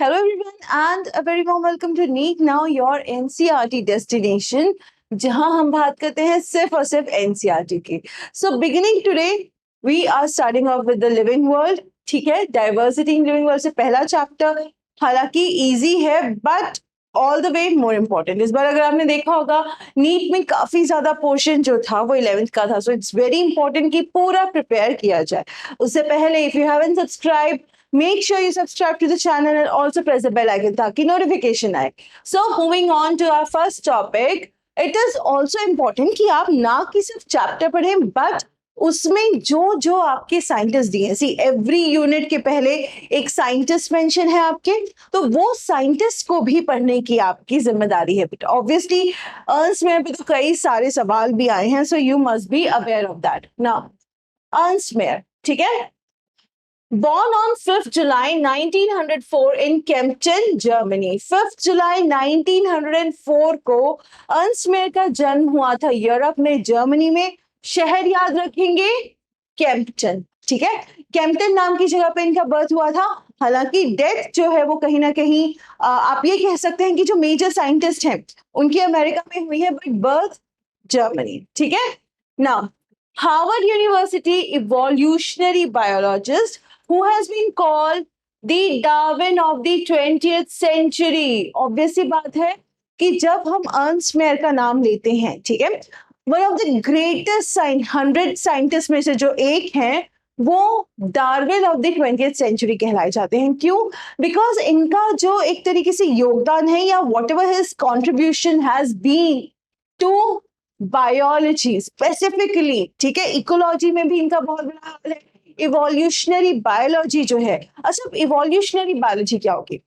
Hello everyone and a very warm welcome to Neek Now, your NCERT destination, जहां हम बात करते हैं सिर्फ और सिर्फ NCERT की. So beginning today, we are starting off with the living world. ठीक है, डाइवर्सिटी इन लिविंग वर्ल्ड से पहला चैप्टर हालांकि इजी है but all the way more important. इस बार अगर आपने देखा होगा नीट में काफी ज्यादा पोर्शन जो था वो 11th का था. सो इट्स वेरी इंपॉर्टेंट कि पूरा प्रिपेयर किया जाए. उससे पहले if you haven't subscribe, make sure you subscribe to the channel and also press the bell icon ताकि notification आए. So moving on to our first topic, it is also important कि आप ना कि सिर्फ चैप्टर पढ़ें बट उसमें जो जो आपके साइंटिस्ट दिए. सी एवरी यूनिट के पहले एक साइंटिस्ट मेंशन है आपके, तो वो साइंटिस्ट को भी पढ़ने की आपकी जिम्मेदारी है. बट ऑब्वियसली अर्न्स में भी तो कई सारे सवाल भी आए हैं, so you must be aware of that. Now earns mayor, ठीक है, born on 5th July 1904 in Kempten, Germany. 5th July 1904 को अर्न्स्ट मेयर का जन्म हुआ था यूरोप में, जर्मनी में. शहर याद रखेंगे केम्पटन. ठीक है, केम्पटन नाम की जगह पे इनका बर्थ हुआ था. हालांकि डेथ जो है वो कहीं ना कहीं आप ये कह सकते हैं कि जो मेजर साइंटिस्ट हैं उनकी अमेरिका में हुई है बट बर्थ जर्मनी. ठीक है, now Harvard university evolutionary biologist who has been called the Darwin of the 20th century. Obvious बात है कि जब हम अर्न्स्ट मेयर का नाम लेते हैं, ठीक है, one of the greatest 100 scientist में से जो एक हैं वो Darwin of the 20th century कहलाए जाते हैं. क्यों? बिकॉज इनका जो एक तरीके से योगदान है या whatever his contribution has been to biology specifically, ठीक है, इकोलॉजी में भी इनका बहुत बड़ा हाल है. इवोल्यूशनरी बायोलॉजी जो है, अच्छा इवोल्यूशनरी बायोलॉजी क्या होगी?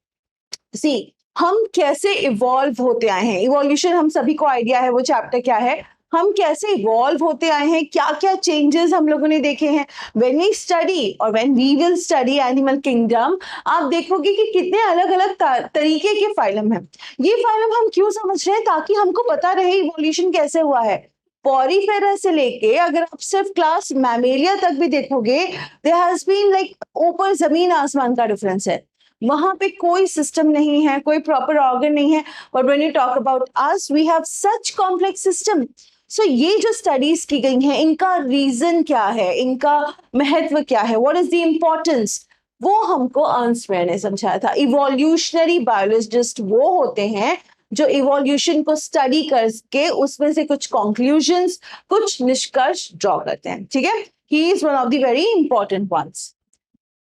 सी हम कैसे इवॉल्व होते आए हैं. इवोल्यूशन हम सभी को आइडिया है वो चैप्टर क्या है, हम कैसे इवॉल्व होते आए हैं, क्या क्या चेंजेस हम लोगों ने देखे हैं. व्हेन वी स्टडी और when we will study animal kingdom, आप देखोगे कि कितने अलग अलग तरीके के फाइलम हैं. ये फाइलम हम क्यों समझ रहे हैं? ताकि हमको पता रहे इवोल्यूशन कैसे हुआ है. पॉरीफेरा से लेके अगर आप सिर्फ क्लास मैमेलिया तक भी देखोगे, देयर हैज बीन लाइक ऊपर जमीन आसमान का डिफरेंस है. वहां पे कोई सिस्टम नहीं है, कोई प्रॉपर ऑर्गन नहीं है. But when you talk about us, we have such complex system. So ये जो स्टडीज की गई हैं, इनका रीजन क्या है, इनका महत्व क्या है, व्हाट इज द इम्पोर्टेंस, वो हमको अर्न्स्ट मेयर ने समझाया था. इवोल्यूशनरी बायोलॉजिस्ट वो होते हैं जो इवोल्यूशन को स्टडी करके उसमें से कुछ कंक्लूजन्स, कुछ निष्कर्ष ड्रॉ करते हैं. ठीक है, he is one of the very important ones.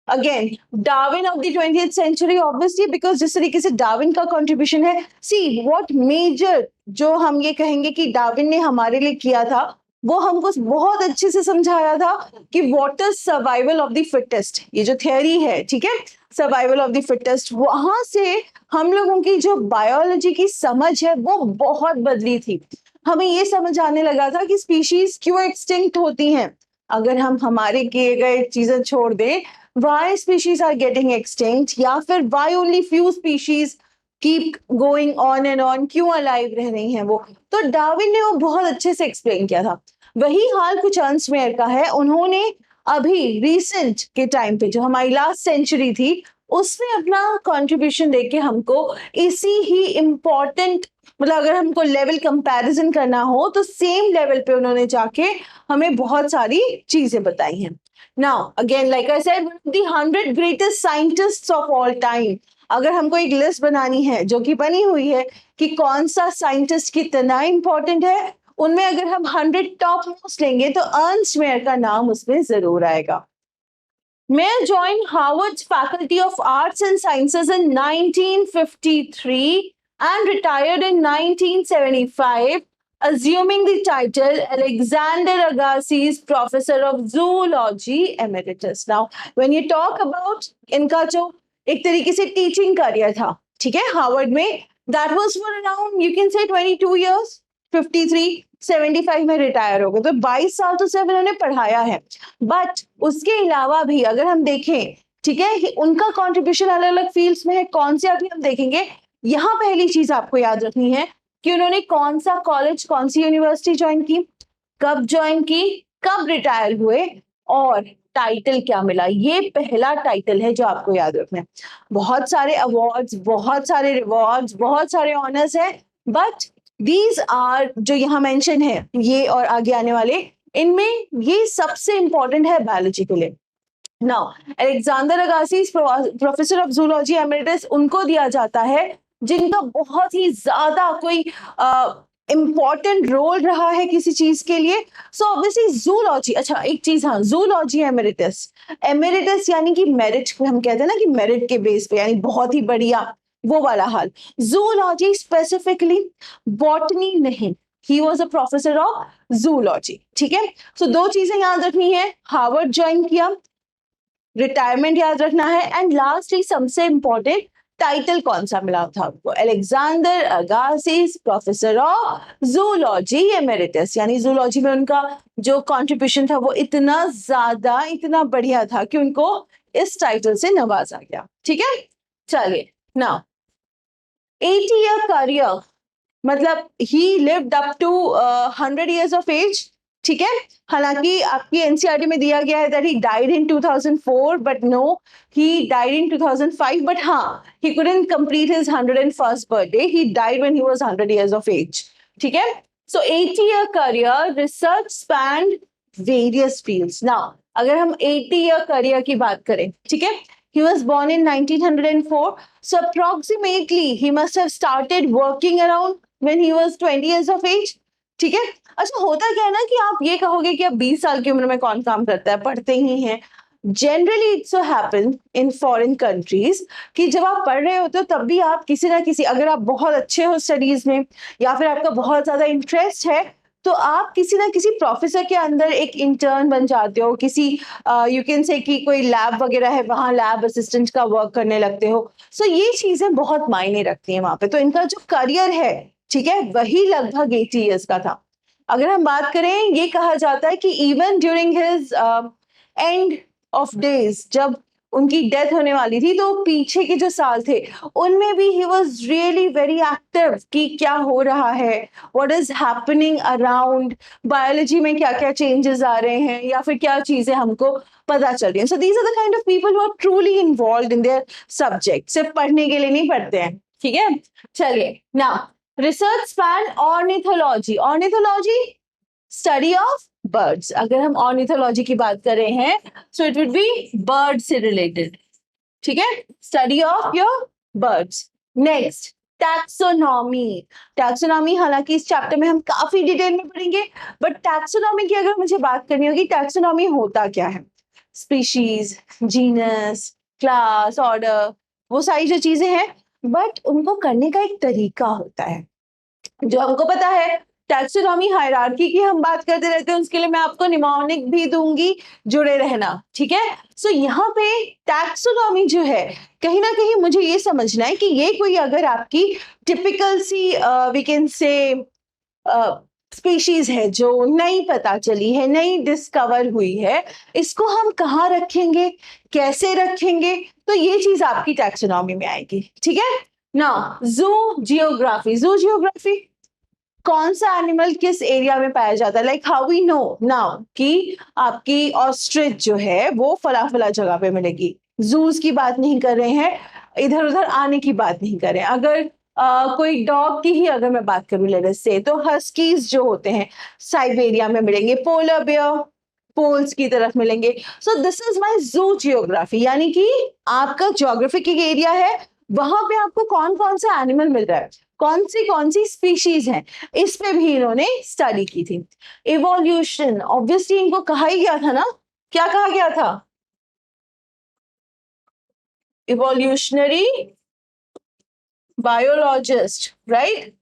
Again Darwin of the 20th century, obviously because जिस तरीके से डार्विन का कंट्रीब्यूशन है. सी व्हाट मेजर जो हम ये कहेंगे कि डार्विन ने हमारे लिए किया था, वो हमको बहुत अच्छे से समझाया था कि what is survival of the fittest. ये जो थियरी है, ठीक है, सर्वाइवल ऑफ द फिटेस्ट, वहां से हम लोगों की जो बायोलॉजी की समझ है वो बहुत बदली थी. हमें ये समझ आने लगा था कि स्पीशीज क्यों एक्सटिंक्ट होती हैं. अगर हम हमारे किए गए चीजें छोड़ दें, why species are getting extinct, या फिर why only few species keep going on and on, क्यों अलाइव रह रही हैं वो. तो डार्विन ने वो बहुत अच्छे से एक्सप्लेन किया था. वही हाल कुछ अर्न्स्ट मेयर का है. उन्होंने अभी रिसेंट के टाइम पे जो हमारी लास्ट सेंचुरी थी उसमें अपना कंट्रीब्यूशन देके हमको इसी ही इम्पोर्टेंट, मतलब अगर हमको लेवल कंपैरिजन करना हो तो सेम लेवल पे उन्होंने जाके हमें बहुत सारी चीजें बताई हैं. Now, again, like I said, one of the 100 greatest scientists of all time. अगर हमको एक लिस्ट बनानी है जो कि बनी हुई है कि कौन सा साइंटिस्ट कितना इंपॉर्टेंट है, उनमें अगर हम 100 टॉप मोस्ट लेंगे तो अर्न्स्ट मेयर का नाम उसमें जरूर आएगा. Mayer joined Harvard's Faculty of Arts and Sciences in 1953 and retired in 1975, assuming the title Alexander Agassiz Professor of Zoology Emeritus. Now, when you talk about इनका जो एक तरीके से टीचिंग करियर था, ठीक है, हार्वर्ड में, that was for around you can say 22 years. 53 75 में रिटायर हो गए, तो 22 साल तो सिर्फ इन्होंने पढ़ाया है. बट उसके अलावा भी अगर हम देखें, ठीक है, उनका कंट्रीब्यूशन अलग अलग फील्ड्स में है. कौन से अभी हम देखेंगे. यहाँ पहली चीज आपको याद रखनी है कि उन्होंने कौन सा कॉलेज, कौन सी यूनिवर्सिटी ज्वाइन की, कब ज्वाइन की, कब रिटायर हुए, और टाइटल क्या मिला, ये पहला टाइटल है जो आपको याद रखना है। बहुत सारे अवार्ड्स, बहुत सारे रिवॉर्ड्स, बहुत सारे ऑनर्स है, बट दीज आर जो यहाँ मेंशन है ये और आगे आने वाले, इनमें ये सबसे इंपॉर्टेंट है बायोलॉजी के लिए। Now Alexander Agassiz professor of zoology emeritus उनको दिया जाता है जिनका बहुत ही ज्यादा कोई इंपॉर्टेंट रोल रहा है किसी चीज के लिए। सो ऑब्वियसली जूलॉजी, अच्छा एक चीज, हाँ, जूलॉजी एमेरिटस, एमेरिटस यानी कि मेरिट, हम कहते हैं ना कि मेरिट के बेस पे, यानी बहुत ही बढ़िया, वो वाला हाल। जूलॉजी स्पेसिफिकली, बॉटनी नहीं, he was a professor of zoology. ठीक है, सो दो चीजें याद रखनी है, हार्वर्ड ज्वाइन किया, रिटायरमेंट याद रखना है, एंड लास्टली सबसे इंपॉर्टेंट टाइटल कौन सा मिला था आपको, Alexander Agassiz professor of zoology emeritus, यानी जूलॉजी में उनका जो कंट्रीब्यूशन था वो इतना ज्यादा, इतना बढ़िया था कि उनको इस टाइटल से नवाजा गया। ठीक है, चलिए नाउ 80 ईयर करियर, मतलब he lived up to 100 years of age। ठीक है, हालांकि आपकी एनसीईआरटी में दिया गया है that he died in 2004, but no, he died in 2005, but हाँ, he couldn't complete his 101st birthday, he died when he was 100 years of age। ठीक है, so 80-year career, research spanned various fields। now अगर हम 80-year career की बात करें, ठीक है, he was born in 1904, so approximately he must have started working around when he was 20 years of age। ठीक है, अच्छा होता क्या है ना कि आप ये कहोगे कि अब 20 साल की उम्र में कौन काम करता है, पढ़ते ही हैं। Generally it's so happen in foreign countries कि जब आप पढ़ रहे होते हो तब भी आप किसी ना किसी, अगर आप बहुत अच्छे हो स्टडीज में या फिर आपका बहुत ज्यादा इंटरेस्ट है, तो आप किसी ना किसी प्रोफेसर के अंदर एक इंटर्न बन जाते हो, किसी यू कैन से कि कोई लैब वगैरह है वहाँ लैब असिस्टेंट का वर्क करने लगते हो। सो ये चीजें बहुत मायने रखती हैं वहां पे। तो इनका जो करियर है, ठीक है, वही लगभग 80 ईयर्स का था। अगर हम बात करें, ये कहा जाता है कि even during his end of days, जब उनकी डेथ होने वाली थी, तो पीछे के जो साल थे उनमें भी he was really very active कि क्या हो रहा है, what is happening around, biology में क्या क्या चेंजेस आ रहे हैं या फिर क्या चीजें हमको पता चल रही हैं। So these are the kind of people who are truly involved in their subject, सिर्फ पढ़ने के लिए नहीं पढ़ते हैं। ठीक है, चलिए now research span ornithology, ornithology study of birds. अगर हम ऑर्निथोलॉजी की बात कर रहे हैं so it would be bird से रिलेटेड। ठीक है, study of your birds. Next taxonomy, taxonomy हालांकि इस चैप्टर में हम काफी डिटेल में पढ़ेंगे, बट टैक्सोनॉमी की अगर मुझे बात करनी होगी, टैक्सोनॉमी होता क्या है, स्पीशीज, जीनस, क्लास, ऑर्डर, वो सारी जो चीजें हैं, बट उनको करने का एक तरीका होता है जो हमको पता है। टैक्सोनॉमी हायरार्की की हम बात करते रहते हैं, उसके लिए मैं आपको निमोनिक भी दूंगी, जुड़े रहना। ठीक है, सो यहाँ पे टैक्सोनॉमी जो है, कहीं ना कहीं मुझे ये समझना है कि ये कोई अगर आपकी टिपिकल सी वी कैन से स्पीशीज है जो नई पता चली है, नई डिस्कवर हुई है, इसको हम कहाँ रखेंगे, कैसे रखेंगे, तो ये चीज आपकी टैक्सोनॉमी में आएगी। ठीक है, नाउ जू जियोग्राफी, जू जियोग्राफी कौन सा एनिमल किस एरिया में पाया जाता है, like how we know now कि आपकी ऑस्ट्रिच जो है वो फला फला जगह पे मिलेगी। जूस की बात नहीं कर रहे हैं, इधर उधर आने की बात नहीं कर रहे हैं। अगर कोई डॉग की ही अगर मैं बात करूं लेट्स से, तो हस्कीज जो होते हैं साइबेरिया में मिलेंगे, पोलर बेयर पोल्स की तरफ मिलेंगे। सो दिस इज माय जू जियोग्राफी, यानी कि आपका ज्योग्राफिक एरिया है, वहां पे आपको कौन कौन सा एनिमल मिल रहा है, कौन सी स्पीशीज हैं, इस पे भी इन्होंने स्टडी की थी। इवोल्यूशन, ऑब्वियसली इनको कहा ही गया था ना, क्या कहा गया था, इवोल्यूशनरी बायोलॉजिस्ट, राइट।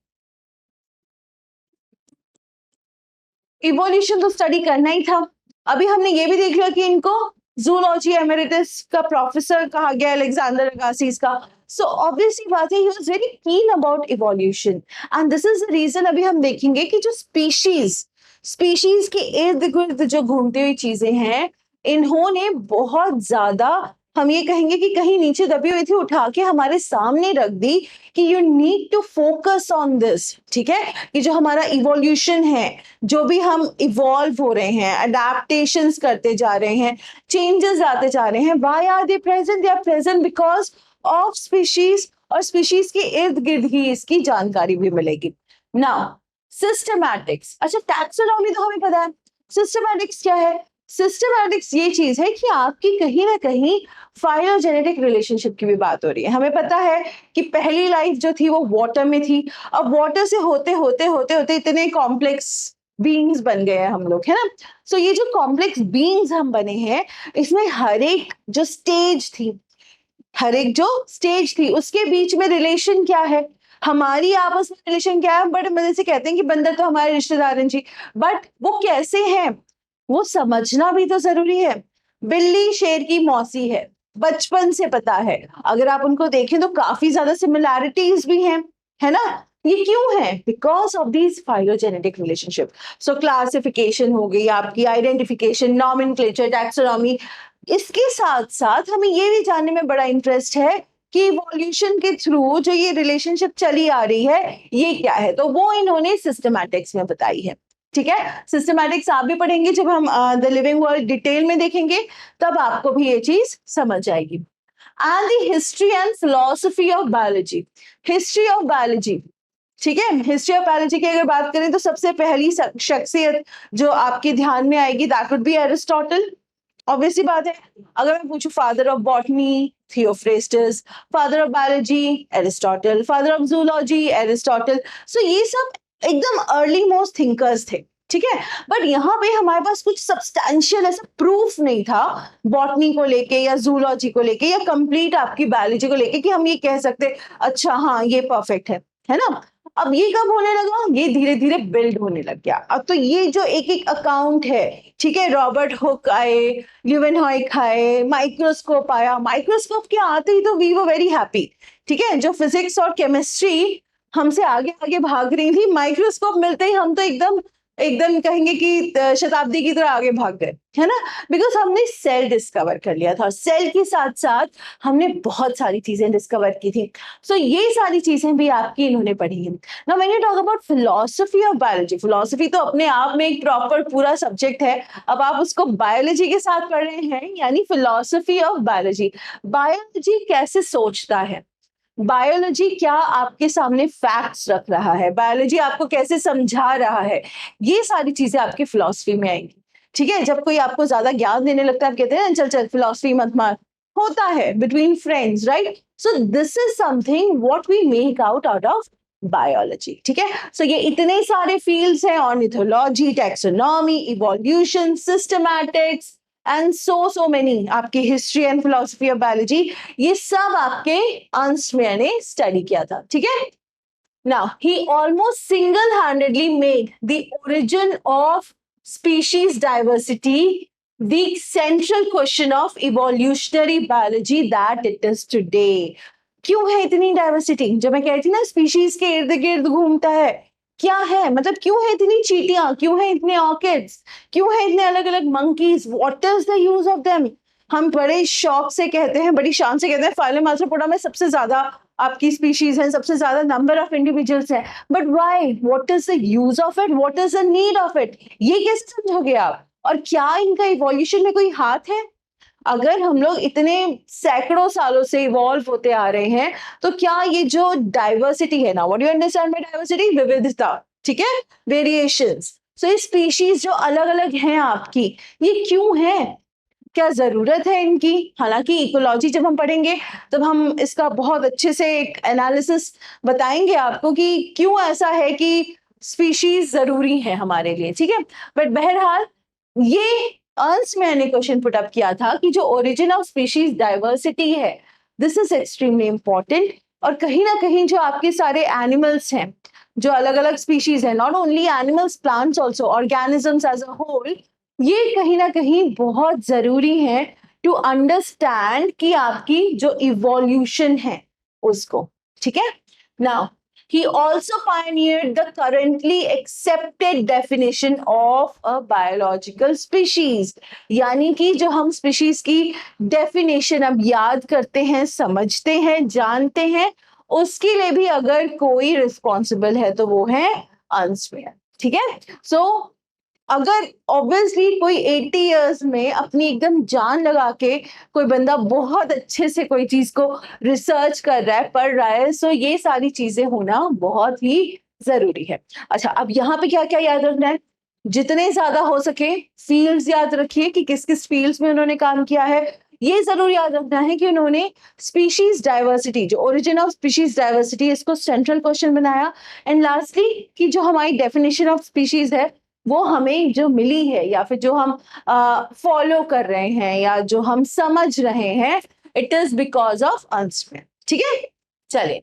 इवोल्यूशन तो स्टडी करना ही था। अभी हमने ये भी देख लिया कि इनको जूलॉजी एमेरिटस का प्रोफेसर कहा गया, अलेक्जेंडर अगासिस का। सो ऑब्वियसली बात है, he was very keen about evolution, and this is the reason अभी हम देखेंगे कि जो स्पीशीज के इर्द गिर्द जो घूमती हुई चीजें हैं, इन्होंने बहुत ज्यादा हम ये कहेंगे कि कहीं नीचे दबी हुई थी, उठा के हमारे सामने रख दी कि you need to focus on this, ठीक है, कि जो हमारा इवोल्यूशन है, जो भी हम इवॉल्व हो रहे हैं, अडेप्टेशंस करते जा रहे हैं, चेंजेस आते जा रहे हैं, why are they present? They are present because of species, और स्पीशीज के इर्द गिर्द ही इसकी जानकारी भी मिलेगी। नाउ सिस्टमैटिक्स, अच्छा टैक्सोनॉमी तो हमें पता है, सिस्टमैटिक्स क्या है? सिस्टमैटिक्स ये चीज है कि आपकी कहीं ना कहीं फाइलोजेनेटिक रिलेशनशिप की भी बात हो रही है। हमें पता है कि पहली लाइफ जो थी वो वाटर में थी, अब वाटर से होते होते होते होते इतने कॉम्प्लेक्स बीइंग्स बन गए हैं हम लोग, है ना। सो ये जो कॉम्प्लेक्स बीइंग्स हम बने हैं, इसमें हर एक जो स्टेज थी, हर एक जो स्टेज थी उसके बीच में रिलेशन क्या है, हमारी आपस में रिलेशन क्या है। बड़े मजे से कहते हैं कि बंदर तो हमारे रिश्तेदार हैं जी, बट वो कैसे हैं वो समझना भी तो जरूरी है। बिल्ली शेर की मौसी है, बचपन से पता है, अगर आप उनको देखें तो काफी ज्यादा सिमिलैरिटीज भी हैं, है ना। ये क्यों है? Because of these phylogenetic relationship. So classification हो गई आपकी, आइडेंटिफिकेशन, नॉमेनक्लेचर, टैक्सोनॉमी। इसके साथ साथ हमें ये भी जानने में बड़ा इंटरेस्ट है कि इवोल्यूशन के थ्रू जो ये रिलेशनशिप चली आ रही है ये क्या है, तो वो इन्होंने सिस्टमैटिक्स में बताई है, ठीक है। सिस्टमैटिक्स आप भी पढ़ेंगे, जब हम द लिविंग वर्ल्ड डिटेल में देखेंगे तब आपको भी ये चीज समझ आएगी। And the history and philosophy of biology, history of biology, ठीक है। हिस्ट्री ऑफ बायोलॉजी की अगर बात करें तो सबसे पहली शख्सियत जो आपके ध्यान में आएगी that would be Aristotle. Obviously बात है, अगर मैं पूछूं father of botany Theophrastus, father of biology Aristotle, father of zoology Aristotle. So ये सब एकदम अर्ली मोस्ट थिंकर्स थे, ठीक है। बट यहाँ पे हमारे पास कुछ सब्सटैंशियल ऐसा प्रूफ नहीं था बॉटनी को लेके या जूलॉजी को लेके या कंप्लीट आपकी बायोलॉजी को लेके कि हम ये कह सकते अच्छा हाँ ये परफेक्ट है ना। अब ये कब होने लगा? ये धीरे धीरे बिल्ड होने लग गया। अब तो ये जो एक एक अकाउंट है, ठीक है, रॉबर्ट हुक आए, ल्यूवेनहॉइक आए, माइक्रोस्कोप आया, माइक्रोस्कोप के आते ही तो वी वर वेरी हैप्पी, ठीक है। जो फिजिक्स और केमिस्ट्री हमसे आगे आगे भाग रही थी, माइक्रोस्कोप मिलते ही हम तो एकदम एकदम कहेंगे कि शताब्दी की तरह आगे भाग गए, है ना। बिकॉज हमने सेल डिस्कवर कर लिया था, और सेल के साथ साथ हमने बहुत सारी चीजें डिस्कवर की थी। सो ये सारी चीजें भी आपकी इन्होंने पढ़ी है। Now when you talk about philosophy of biology, philosophy तो अपने आप में एक प्रॉपर पूरा सब्जेक्ट है। अब आप उसको बायोलॉजी के साथ पढ़ रहे हैं, यानी फिलॉसफी ऑफ बायोलॉजी। बायोलॉजी कैसे सोचता है, बायोलॉजी क्या आपके सामने फैक्ट्स रख रहा है, बायोलॉजी आपको कैसे समझा रहा है, ये सारी चीजें आपकी फिलॉसफी में आएंगी, ठीक है। जब कोई आपको ज्यादा ज्ञान देने लगता है, आप कहते हैं चल चल फिलॉसफी मत मार, होता है between friends, right. So this is something what we make out of biology, ठीक है। सो ये इतने सारे फील्ड्स हैं, ornithology, taxonomy, evolution, systematics and so many, आपकी history and philosophy of biology, ये सब आपके अंश में मैंने स्टडी किया था, ठीक है। Now he almost single handedly made the origin of species diversity the central question of evolutionary biology that it is today। क्यों है इतनी डाइवर्सिटी? जब मैं कहती ना स्पीशीज के इर्द गिर्द घूमता है, क्या है मतलब, क्यों है इतनी चींटियां, क्यों है इतने ऑर्किड्स, क्यों है इतने अलग अलग monkeys, what is the use of them? हम बड़े शौक से कहते हैं, बड़ी शान से कहते हैं फाइलम आर्थ्रोपोडा में सबसे ज्यादा आपकी स्पीशीज है, सबसे ज्यादा नंबर ऑफ इंडिविजुअल्स है, but why? What is the use of it, what is the need of it? ये कैसे समझोगे आप? और क्या इनका इवोल्यूशन में कोई हाथ है? अगर हम लोग इतने सैकड़ों सालों से इवॉल्व होते आ रहे हैं, तो क्या ये जो डाइवर्सिटी है ना, what do you understand by diversity? विविधता, ठीक है, वेरिएशंस। सो ये स्पीशीज जो अलग अलग हैं आपकी, ये क्यों है, क्या जरूरत है इनकी? हालांकि इकोलॉजी जब हम पढ़ेंगे तब हम इसका बहुत अच्छे से एक एनालिसिस बताएंगे आपको कि क्यों ऐसा है कि स्पीशीज जरूरी है हमारे लिए, ठीक है। बट बहरहाल ये अंश मैंने क्वेश्चन पुट अप किया था कि जो ओरिजिन ऑफ स्पीशीज डाइवर्सिटी है, दिस इज एक्सट्रीमली इंपॉर्टेंट। और कहीं ना कहीं जो आपके सारे एनिमल्स हैं, जो अलग अलग स्पीशीज है, not only animals, plants also, organisms as a whole, ये कहीं ना कहीं बहुत जरूरी है टू अंडरस्टैंड कि आपकी जो इवोल्यूशन है उसको, ठीक है। Now He also pioneered the currently accepted definition of a biological species. यानी कि जो हम species की definition अब याद करते हैं, समझते हैं, जानते हैं, उसके लिए भी अगर कोई responsible है तो वो है अर्नस्ट। ठीक है। सो अगर ऑब्वियसली कोई 80 इयर्स में अपनी एकदम जान लगा के कोई बंदा बहुत अच्छे से कोई चीज को रिसर्च कर रहा है, पढ़ रहा है, सो ये सारी चीजें होना बहुत ही जरूरी है। अच्छा, अब यहाँ पे क्या क्या याद रखना है? जितने ज्यादा हो सके फील्ड्स याद रखिए कि किस किस फील्ड्स में उन्होंने काम किया है। ये जरूर याद रखना है कि उन्होंने स्पीशीज डाइवर्सिटी, जो ओरिजिन ऑफ स्पीशीज डाइवर्सिटी, इसको सेंट्रल क्वेश्चन बनाया। एंड लास्टली कि जो हमारी डेफिनेशन ऑफ स्पीशीज है वो हमें जो मिली है या फिर जो हम फॉलो कर रहे हैं या जो हम समझ रहे हैं, it is because of Ernst. ठीक है, चलिए।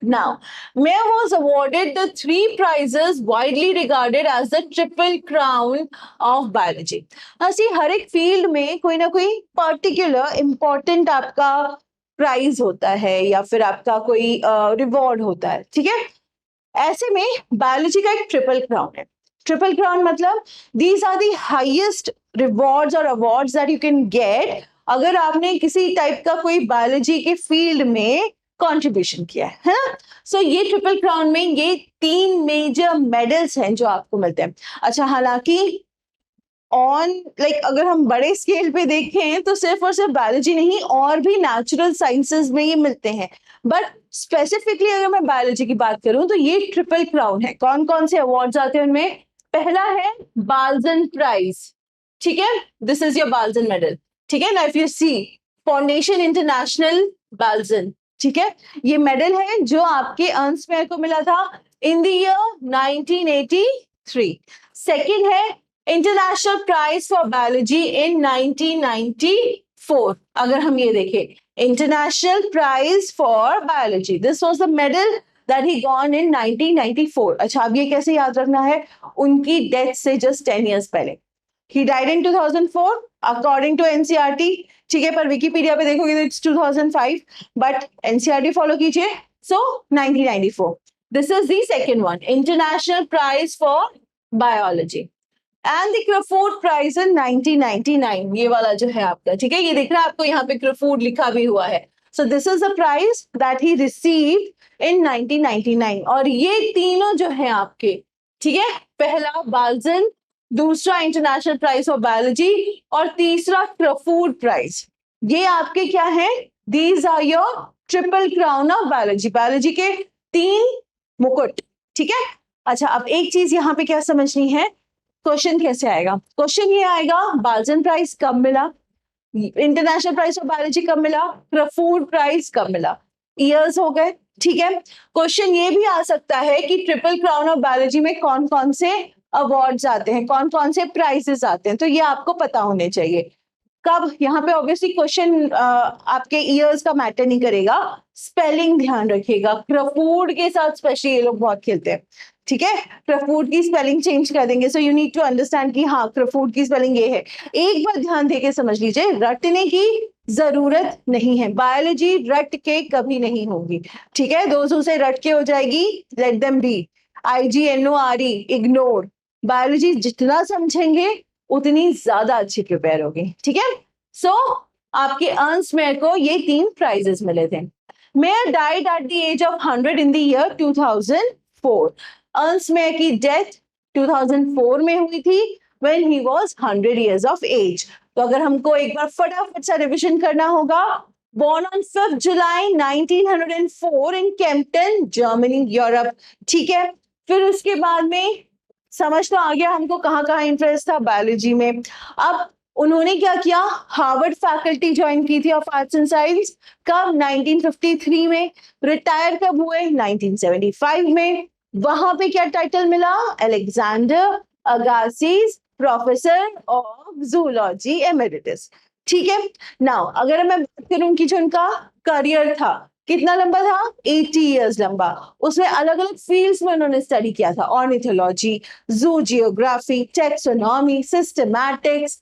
Now, Mayer was awarded the 3 prizes widely regarded as the triple crown of biology. ऐसी हर एक फील्ड में कोई ना कोई पर्टिकुलर इंपॉर्टेंट आपका प्राइज होता है या फिर आपका कोई रिवॉर्ड होता है। ठीक है, ऐसे में बायोलॉजी का एक ट्रिपल क्राउन है। ट्रिपल क्राउन मतलब these are the highest rewards और awards that you can get अगर आपने किसी टाइप का कोई बायोलॉजी के फील्ड में कंट्रीब्यूशन किया है ना। सो ये ट्रिपल क्राउन में ये 3 मेजर मेडल्स हैं जो आपको मिलते हैं। अच्छा, हालांकि अगर हम बड़े स्केल पे देखें तो सिर्फ और सिर्फ बायोलॉजी नहीं, और भी नेचुरल साइंसेस में ये मिलते हैं, बट स्पेसिफिकली अगर मैं बायोलॉजी की बात करूं तो ये ट्रिपल क्राउन है। कौन कौन से अवार्ड्स आते हैं उनमें? पहला है बाल्जन प्राइज। ठीक है, this is your Balzan medal. ठीक है ना, if you see foundation international Balzan, ठीक है, ये मेडल है जो आपके अर्नस्ट मेयर को मिला था इन द ईयर 1983। सेकंड है international prize for biology in 1994। अगर हम ये देखें, international prize for biology, this was the medal that he gone in 1994। अच्छा, अब ये कैसे याद रखना है? उनकी डेथ से जस्ट 10 इयर्स पहले। He died in 2004 according to NCERT। ठीक है, पर विकिपीडिया पे देखोगे तो इट्स 2005, बट एनसीईआरटी फॉलो कीजिए। So 1994, this is the second one, international prize for biology. And the Crafoord prize in 1999, ये वाला जो है आपका। ठीक है, ये दिख रहा है आपको, यहाँ पे क्राफोर्ड लिखा भी हुआ है। So this is the prize that he received in 1999। और ये तीनों जो है आपके, ठीक है, पहला बाल्जन, दूसरा इंटरनेशनल प्राइज फॉर बायोलॉजी और तीसरा क्राफोर्ड प्राइज, ये आपके क्या है? These are your triple crown of biology. Biology के 3 मुकुट। ठीक है। अच्छा, अब एक चीज यहाँ पे क्या समझनी है, क्वेश्चन कैसे आएगा? क्वेश्चन ये आएगा, बाल्जन प्राइज कब मिला, इंटरनेशनल प्राइज फॉर बायोलॉजी कब मिला, क्राफोर्ड प्राइज कब मिला, ईयर्स हो गए। ठीक है, क्वेश्चन ये भी आ सकता है कि ट्रिपल क्राउन ऑफ बायोलॉजी में कौन कौन से अवार्ड्स आते हैं, कौन कौन से प्राइजेस आते हैं, तो ये आपको पता होने चाहिए। कब? यहाँ पे ऑब्वियसली क्वेश्चन आपके ईयर्स का मैटर नहीं करेगा, स्पेलिंग ध्यान रखिएगा। क्राफोर्ड के साथ स्पेशली ये लोग बहुत खेलते हैं। ठीक है, क्राफोर्ड की स्पेलिंग चेंज कर देंगे, so you need to understand कि हाँ, क्राफोर्ड की स्पेलिंग ये है। एक बार ध्यान देके समझ लीजिए, रटने की जरूरत नहीं है, बायोलॉजी रट के कभी नहीं होगी। ठीक है, दोस्तों से रट के हो जाएगी, let them be, IGNORE, ignore. Biology जितना समझेंगे उतनी ज्यादा अच्छी प्रिपेयर होगी। ठीक है, सो आपके अर्नस्ट मेयर को ये 3 प्राइजेस मिले थे। Mayr died at the age of 100 in the year 2004। Ernst Mayr की डेथ 2004 में हुई थी, when he was 100 years of age. तो अगर हमको एक बार फटाफट सा रिविजन करना होगा, born on 5th July 1904 in Kempten, Germany, Europe. ठीक है, फिर उसके बाद में समझ तो आ गया हमको कहाँ कहाँ इंटरेस्ट था बायोलॉजी में। अब उन्होंने क्या किया, हार्वर्ड फैकल्टी ज्वाइन की थी ऑफ आर्ट्स एंड साइंस। कब? 1953 में। रिटायर कब हुए? 1975 में। वहां पे क्या टाइटल मिला? Alexander Agassiz professor of zoology emeritus. ठीक है, नाउ अगर मैं बात करूं कि जो उनका करियर था कितना लंबा था, 80 इयर्स लंबा। उसमें अलग अलग फील्ड्स में उन्होंने स्टडी किया था, ornithology, zoogeography, taxonomy, systematics,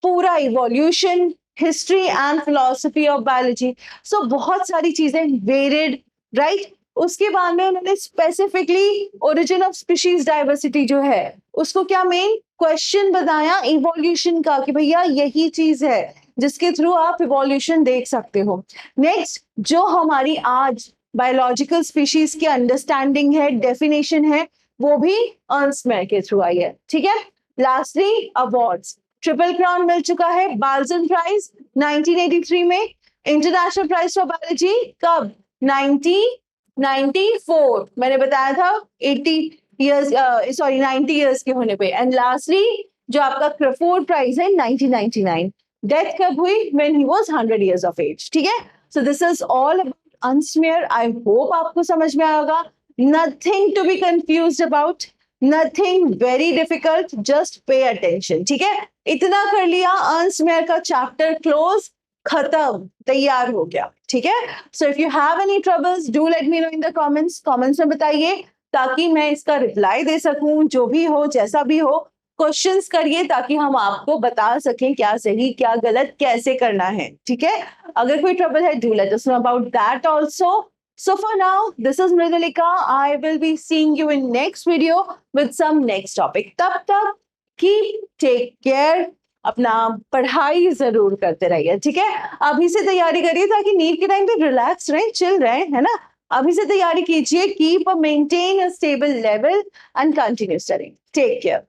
पूरा evolution, history and philosophy of biology. So बहुत सारी चीजें, वेरिड, राइट। उसके बाद में उन्होंने specifically origin of species diversity जो है उसको क्या मेन क्वेश्चन बताया इवोल्यूशन का कि भैया यही चीज है जिसके थ्रू आप इवोल्यूशन देख सकते हो। नेक्स्ट जो हमारी आज बायोलॉजिकल स्पीशीज की अंडरस्टैंडिंग है, डेफिनेशन है, वो भी अर्न्स्ट मेयर के थ्रू आई है। ठीक है, लास्टली अवार्ड्स, ट्रिपल क्राउन मिल चुका है, बाल्जन प्राइज 1983 में, इंटरनेशनल प्राइज फॉर बायोलॉजी कब 1994, मैंने बताया था 80 इयर्स 90 इयर्स के होने पे। एंड लास्टली जो आपका क्रफोर्ड प्राइज है 1999, डेथ कब हुई when he was 100 years of age. ठीक है, so this is all about Ernst Mayr. I hope आपको समझ में आया होगा, nothing to be confused about, nothing very difficult, just pay attention. ठीक है, इतना कर लिया, अर्न्स्ट मेयर का चैप्टर क्लोज, खत्म, तैयार हो गया। ठीक है, so if you have any troubles do let me know in the comments में बताइए ताकि मैं इसका रिप्लाई दे सकूं, जो भी हो जैसा भी हो क्वेश्चंस करिए ताकि हम आपको बता सकें क्या सही क्या गलत कैसे करना है। ठीक है, अगर कोई ट्रबल है do let us know about that also. So for now, this is Mridulika. I will be seeing you in next video with some next topic. तब तक keep take care. अपना पढ़ाई जरूर करते रहिए। ठीक है, अभी से तैयारी करिए ताकि नीट के टाइम पे रिलैक्स रहे, चिल रहे, है ना। अभी से तैयारी कीजिए, keep a maintain a stable level and continue studying. Take care.